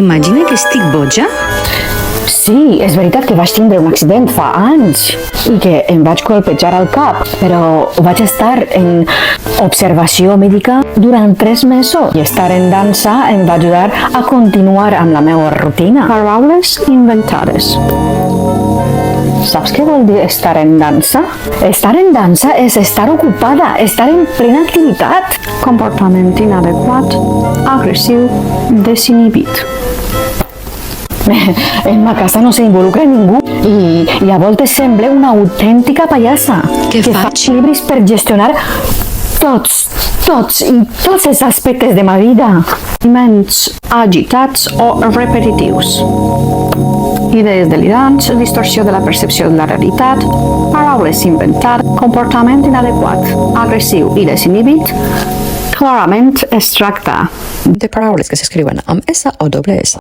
Imagina que estic boja? Sí, és veritat que vaig tindre un accident fa anys i que em vaig colpejar al cap, però vaig estar en observació mèdica durant 3 mesos i estar en dansa em va ajudar a continuar amb la meva rutina. Paraules inventades. Saps què vol dir estar en dansa? Estar en dansa és estar ocupada, estar en plena activitat. Comportament inadequat, agressiu, desinhibit. En ma casa no s'involucra ningú i a voltes sembla una autèntica pallassa Què que fa faig? equilibris per gestionar tots els aspectes de ma vida. Moviments agitats o repetitius. Idees delirants, distorsió de la percepció de la realitat, paraules inventades, comportament inadequat, agressiu i desinhibit. Clarament es tracta de paraules que s'escriuen amb S o doble S.